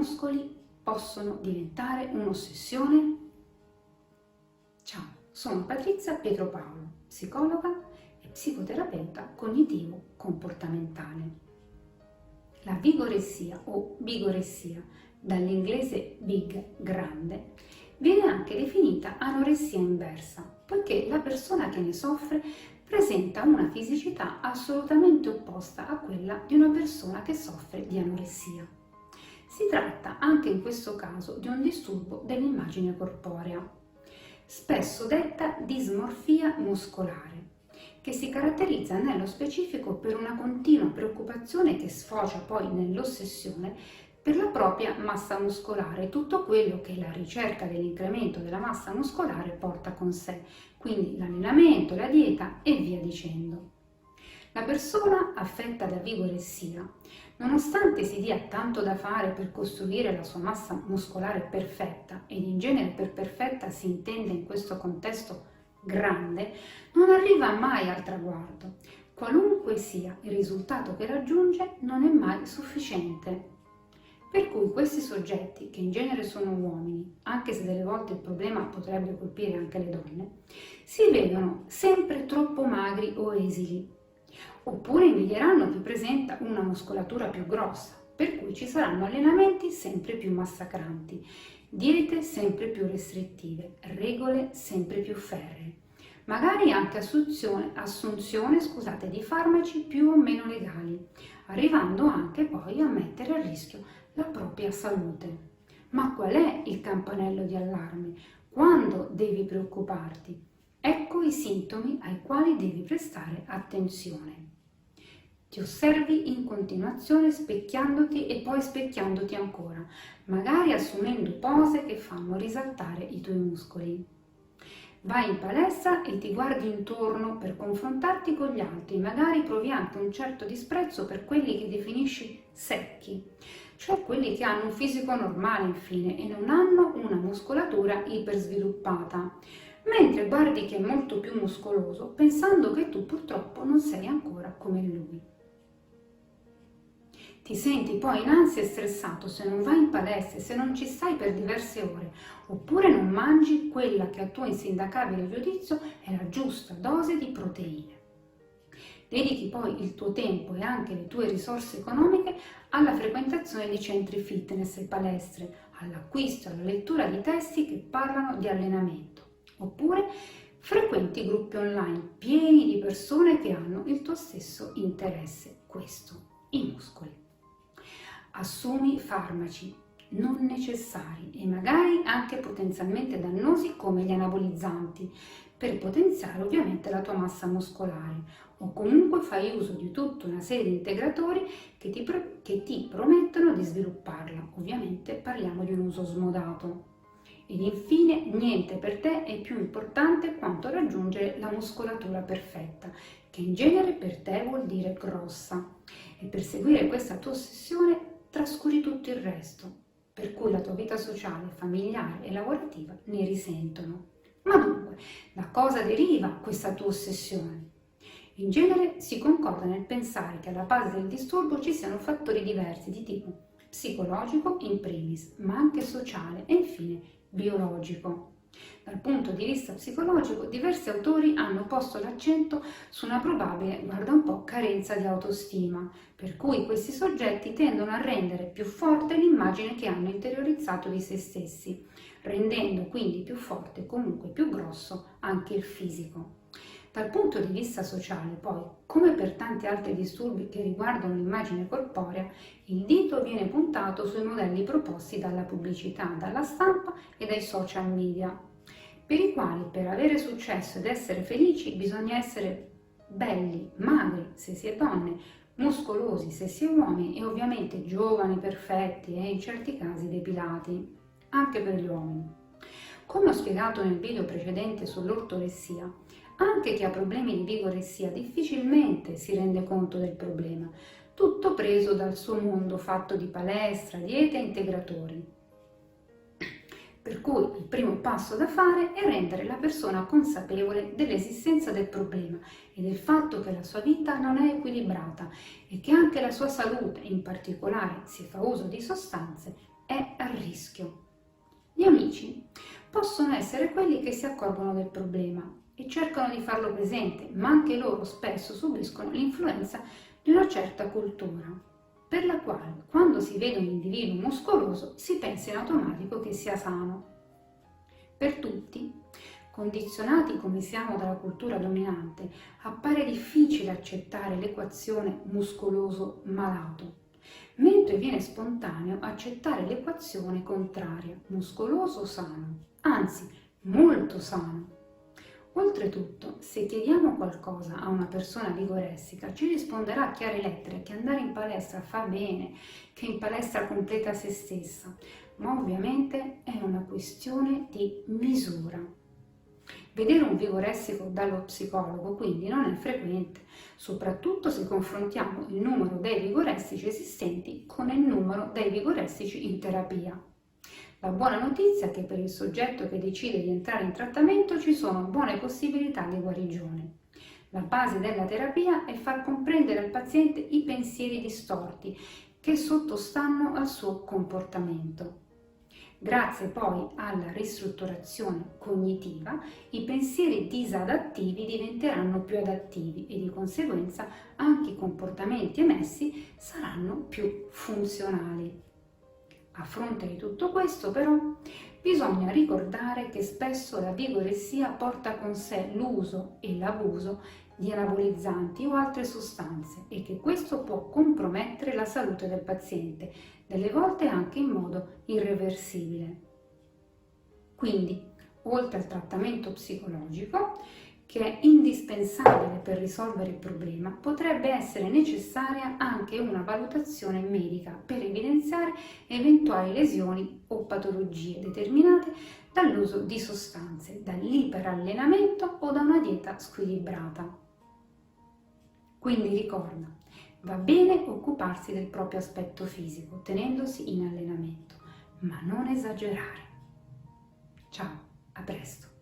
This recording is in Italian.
muscoli possono diventare un'ossessione? Ciao, sono Patrizia Pietropaolo, psicologa e psicoterapeuta cognitivo-comportamentale. La vigoressia o bigoressia, dall'inglese big, grande, viene anche definita anoressia inversa, poiché la persona che ne soffre presenta una fisicità assolutamente opposta a quella di una persona che soffre di anoressia. Si tratta anche in questo caso di un disturbo dell'immagine corporea, spesso detta dismorfia muscolare, che si caratterizza nello specifico per una continua preoccupazione che sfocia poi nell'ossessione per la propria massa muscolare, tutto quello che la ricerca dell'incremento della massa muscolare porta con sé, quindi l'allenamento, la dieta e via dicendo. La persona affetta da vigoressia, nonostante si dia tanto da fare per costruire la sua massa muscolare perfetta, ed in genere per perfetta si intende in questo contesto grande, non arriva mai al traguardo. Qualunque sia il risultato che raggiunge, non è mai sufficiente. Per cui questi soggetti, che in genere sono uomini, anche se delle volte il problema potrebbe colpire anche le donne, si vedono sempre troppo magri o esili, oppure invidieranno chi presenta una muscolatura più grossa, per cui ci saranno allenamenti sempre più massacranti, diete sempre più restrittive, regole sempre più ferree, magari anche assunzione di farmaci più o meno legali, arrivando anche poi a mettere a rischio la propria salute. Ma qual è il campanello di allarme? Quando devi preoccuparti? Ecco i sintomi ai quali devi prestare attenzione. Ti osservi in continuazione specchiandoti e poi specchiandoti ancora, magari assumendo pose che fanno risaltare i tuoi muscoli. Vai in palestra e ti guardi intorno per confrontarti con gli altri, magari provi anche un certo disprezzo per quelli che definisci secchi, cioè quelli che hanno un fisico normale infine e non hanno una muscolatura ipersviluppata, mentre guardi che è molto più muscoloso pensando che tu purtroppo non sei ancora come lui. Ti senti poi in ansia e stressato se non vai in palestra, se non ci stai per diverse ore, oppure non mangi quella che a tuo insindacabile giudizio è la giusta dose di proteine. Dedichi poi il tuo tempo e anche le tue risorse economiche alla frequentazione di centri fitness e palestre, all'acquisto e alla lettura di testi che parlano di allenamento, oppure frequenti gruppi online pieni di persone che hanno il tuo stesso interesse, questo, i muscoli. Assumi farmaci non necessari e magari anche potenzialmente dannosi come gli anabolizzanti per potenziare ovviamente la tua massa muscolare, o comunque fai uso di tutta una serie di integratori che ti promettono di svilupparla. Ovviamente parliamo di un uso smodato. Ed infine niente per te è più importante quanto raggiungere la muscolatura perfetta, che in genere per te vuol dire grossa, e per seguire questa tua ossessione trascuri tutto il resto, per cui la tua vita sociale, familiare e lavorativa ne risentono. Ma dunque, da cosa deriva questa tua ossessione? In genere si concorda nel pensare che alla base del disturbo ci siano fattori diversi di tipo psicologico in primis, ma anche sociale e infine biologico. Dal punto di vista psicologico, diversi autori hanno posto l'accento su una probabile, guarda un po', carenza di autostima, per cui questi soggetti tendono a rendere più forte l'immagine che hanno interiorizzato di se stessi, rendendo quindi più forte e comunque più grosso anche il fisico. Dal punto di vista sociale, poi, come per tanti altri disturbi che riguardano l'immagine corporea, il dito viene puntato sui modelli proposti dalla pubblicità, dalla stampa e dai social media, per i quali per avere successo ed essere felici bisogna essere belli, magri se si è donne, muscolosi se si è uomini e ovviamente giovani, perfetti e in certi casi depilati, anche per gli uomini. Come ho spiegato nel video precedente sull'ortoressia, anche chi ha problemi di vigoressia difficilmente si rende conto del problema, tutto preso dal suo mondo fatto di palestra, diete e integratori. Per cui il primo passo da fare è rendere la persona consapevole dell'esistenza del problema e del fatto che la sua vita non è equilibrata e che anche la sua salute, in particolare se fa uso di sostanze, è a rischio. Gli amici possono essere quelli che si accorgono del problema e cercano di farlo presente, ma anche loro spesso subiscono l'influenza di una certa cultura, per la quale quando si vede un individuo muscoloso si pensa in automatico che sia sano. Per tutti, condizionati come siamo dalla cultura dominante, appare difficile accettare l'equazione muscoloso malato, mentre viene spontaneo accettare l'equazione contraria, muscoloso sano, anzi molto sano. Oltretutto, se chiediamo qualcosa a una persona vigoressica, ci risponderà a chiare lettere che andare in palestra fa bene, che in palestra completa se stessa, ma ovviamente è una questione di misura. Vedere un vigoressico dallo psicologo quindi non è frequente, soprattutto se confrontiamo il numero dei vigoressici esistenti con il numero dei vigoressici in terapia. La buona notizia è che per il soggetto che decide di entrare in trattamento ci sono buone possibilità di guarigione. La base della terapia è far comprendere al paziente i pensieri distorti che sottostanno al suo comportamento. Grazie poi alla ristrutturazione cognitiva, i pensieri disadattivi diventeranno più adattivi e di conseguenza anche i comportamenti emessi saranno più funzionali. A fronte di tutto questo, però, bisogna ricordare che spesso la vigoressia porta con sé l'uso e l'abuso di anabolizzanti o altre sostanze e che questo può compromettere la salute del paziente, delle volte anche in modo irreversibile. Quindi, oltre al trattamento psicologico, che è indispensabile per risolvere il problema, potrebbe essere necessaria anche una valutazione medica per evidenziare eventuali lesioni o patologie determinate dall'uso di sostanze, dall'iperallenamento o da una dieta squilibrata. Quindi ricorda, va bene occuparsi del proprio aspetto fisico tenendosi in allenamento, ma non esagerare. Ciao, a presto!